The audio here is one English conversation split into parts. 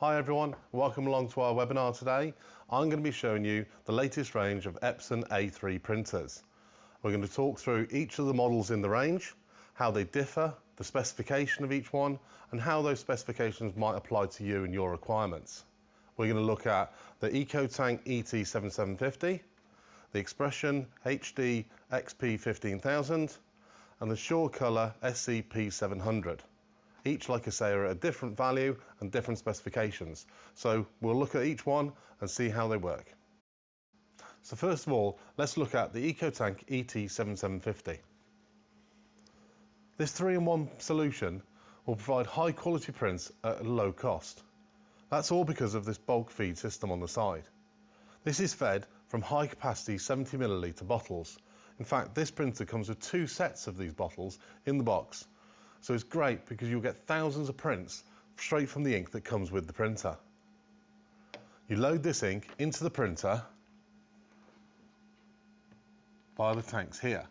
Hi everyone, welcome along to our webinar today. I'm going to be showing you the latest range of Epson A3 printers. We're going to talk through each of the models in the range, how they differ, the specification of each one, and how those specifications might apply to you and your requirements. We're going to look at the EcoTank ET7750, the Expression HDXP 15000, and the SureColor SCP700. Each, like I say, are at a different value and different specifications. So we'll look at each one and see how they work. So first of all, let's look at the EcoTank ET7750. This 3-in-1 solution will provide high quality prints at a low cost. That's all because of this bulk feed system on the side. This is fed from high capacity 70ml bottles. In fact, this printer comes with 2 sets of these bottles in the box. So it's great because you'll get thousands of prints straight from the ink that comes with the printer. You load this ink into the printer via the tanks here.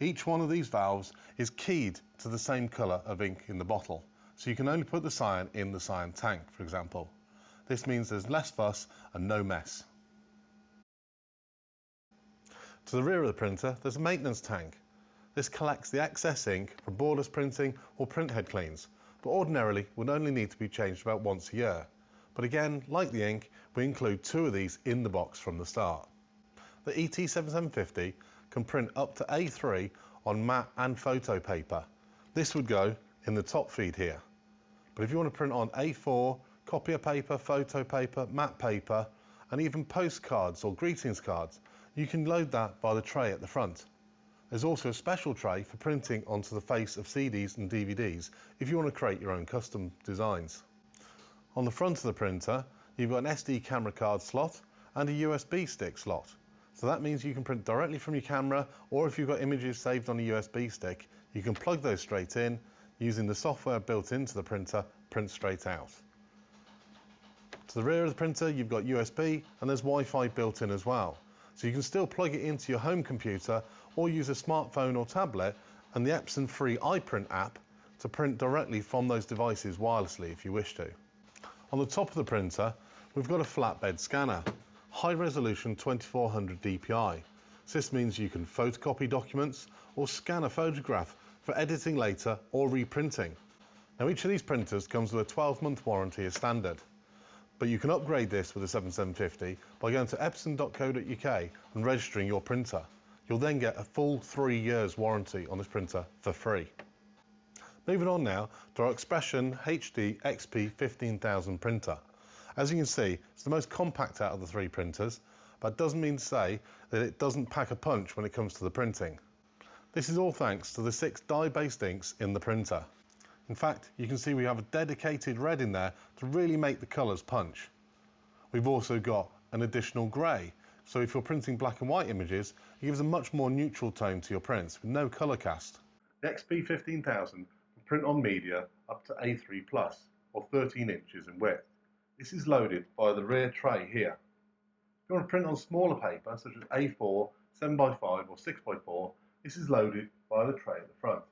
Each one of these valves is keyed to the same colour of ink in the bottle. So you can only put the cyan in the cyan tank, for example. This means there's less fuss and no mess. To the rear of the printer, there's a maintenance tank. This collects the excess ink from borderless printing or printhead cleans, but ordinarily would only need to be changed about once a year. But again, like the ink, we include 2 of these in the box from the start. The ET7750 can print up to A3 on matte and photo paper. This would go in the top feed here. But if you want to print on A4, copier paper, photo paper, matte paper, and even postcards or greetings cards, you can load that by the tray at the front. There's also a special tray for printing onto the face of CDs and DVDs if you want to create your own custom designs. On the front of the printer, you've got an SD camera card slot and a USB stick slot. So that means you can print directly from your camera, or if you've got images saved on a USB stick, you can plug those straight in, using the software built into the printer, print straight out. To the rear of the printer, you've got USB and there's Wi-Fi built in as well. So you can still plug it into your home computer or use a smartphone or tablet and the Epson free iPrint app to print directly from those devices wirelessly if you wish to. On the top of the printer, we've got a flatbed scanner, high resolution 2400 dpi. So this means you can photocopy documents or scan a photograph for editing later or reprinting. Now each of these printers comes with a 12-month warranty as standard. But you can upgrade this with a 7750 by going to epson.co.uk and registering your printer. You'll then get a full 3 years warranty on this printer for free. Moving on now to our Expression HDXP 15000 printer. As you can see, it's the most compact out of the 3 printers, but it doesn't mean to say that it doesn't pack a punch when it comes to the printing. This is all thanks to the 6 dye-based inks in the printer. In fact, you can see we have a dedicated red in there to really make the colours punch. We've also got an additional grey, so if you're printing black and white images, it gives a much more neutral tone to your prints with no colour cast. The XP 15000 can print on media up to A3+, or 13 inches in width. This is loaded by the rear tray here. If you want to print on smaller paper, such as A4, 7x5 or 6x4, this is loaded by the tray at the front.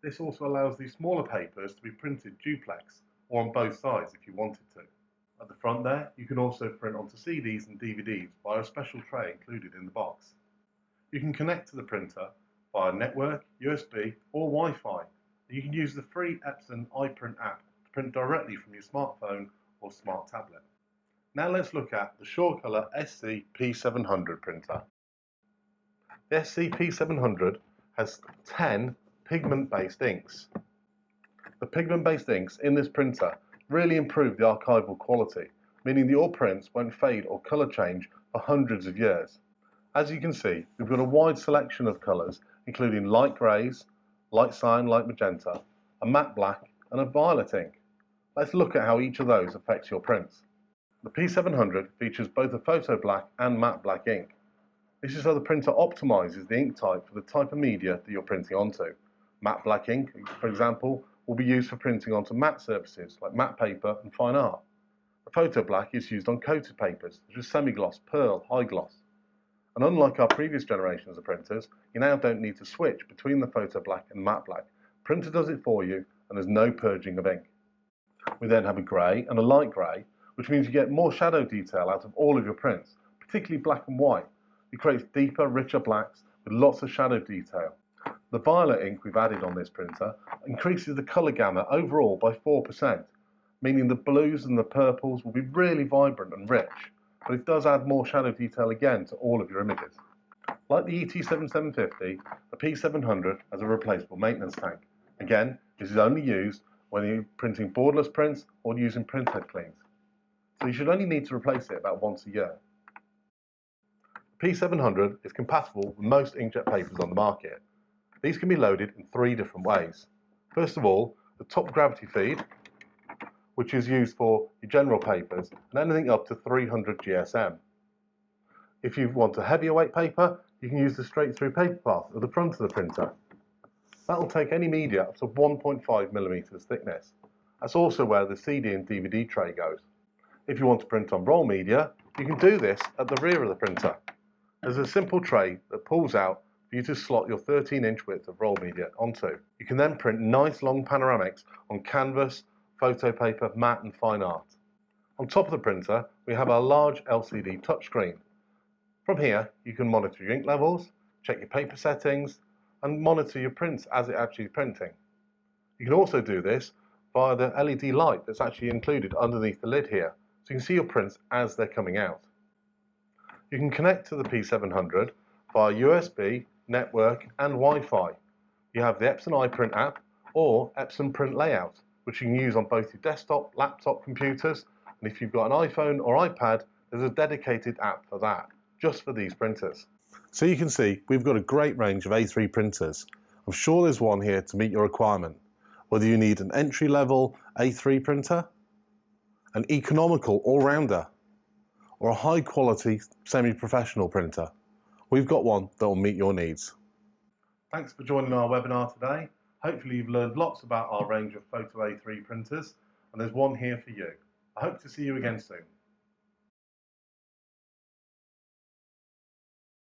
This also allows these smaller papers to be printed duplex or on both sides if you wanted to. At the front there, you can also print onto CDs and DVDs via a special tray included in the box. You can connect to the printer via network, USB or Wi-Fi. You can use the free Epson iPrint app to print directly from your smartphone or smart tablet. Now let's look at the SureColor SCP700 printer. The SCP700 has 10 pigment-based inks. The pigment-based inks in this printer really improve the archival quality, meaning your prints won't fade or colour change for hundreds of years. As you can see, we've got a wide selection of colours, including light greys, light cyan, light magenta, a matte black and a violet ink. Let's look at how each of those affects your prints. The P700 features both a photo black and matte black ink. This is how the printer optimises the ink type for the type of media that you're printing onto. Matte black ink, for example, will be used for printing onto matte surfaces like matte paper and fine art. The photo black is used on coated papers such as semi-gloss, pearl, high gloss. And unlike our previous generations of printers, you now don't need to switch between the photo black and matte black. Printer does it for you and there's no purging of ink. We then have a grey and a light grey, which means you get more shadow detail out of all of your prints, particularly black and white. It creates deeper, richer blacks with lots of shadow detail. The violet ink we've added on this printer increases the colour gamut overall by 4%, meaning the blues and the purples will be really vibrant and rich, but it does add more shadow detail again to all of your images. Like the ET7750, the P700 has a replaceable maintenance tank. Again, this is only used when you're printing borderless prints or using printhead cleans. So you should only need to replace it about once a year. The P700 is compatible with most inkjet papers on the market. These can be loaded in 3 different ways. First of all, the top gravity feed, which is used for your general papers and anything up to 300 GSM. If you want a heavier weight paper, you can use the straight through paper path at the front of the printer. That will take any media up to 1.5mm thickness. That's also where the CD and DVD tray goes. If you want to print on roll media, you can do this at the rear of the printer. There's a simple tray that pulls out for you to slot your 13-inch width of roll media onto. You can then print nice long panoramics on canvas, photo paper, matte and fine art. On top of the printer, we have our large LCD touchscreen. From here, you can monitor your ink levels, check your paper settings, and monitor your prints as it's actually printing. You can also do this via the LED light that's actually included underneath the lid here, so you can see your prints as they're coming out. You can connect to the P700 via USB, network, and Wi-Fi. You have the Epson iPrint app or Epson Print Layout, which you can use on both your desktop, laptop computers, and if you've got an iPhone or iPad, there's a dedicated app for that, just for these printers. So you can see we've got a great range of A3 printers. I'm sure there's one here to meet your requirement. Whether you need an entry-level A3 printer, an economical all-rounder, or a high-quality semi-professional printer, we've got one that will meet your needs. Thanks for joining our webinar today. Hopefully you've learned lots about our range of Photo A3 printers, and there's one here for you. I hope to see you again soon.